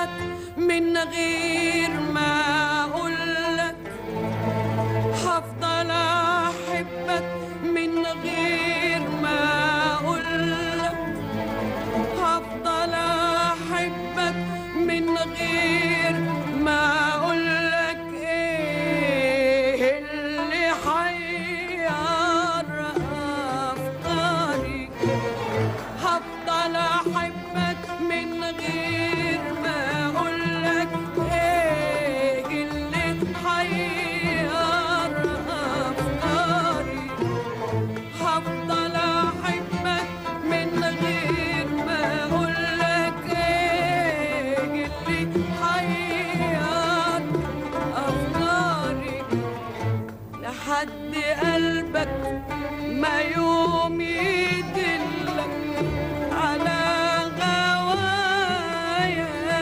أحبك من غير ما أقولك، هفضل أحبك من غير ما أقولك، هفضل أحبك من غير ما أقولك. إيه اللي حير أفكاري؟ هفضل أحبك من غير ما أقولك. إيه اللي حير أفكاري؟ هفضل أحبك من غير ما أقولك. إيه اللي حير أفكاري؟ لحد قلبك ما يوم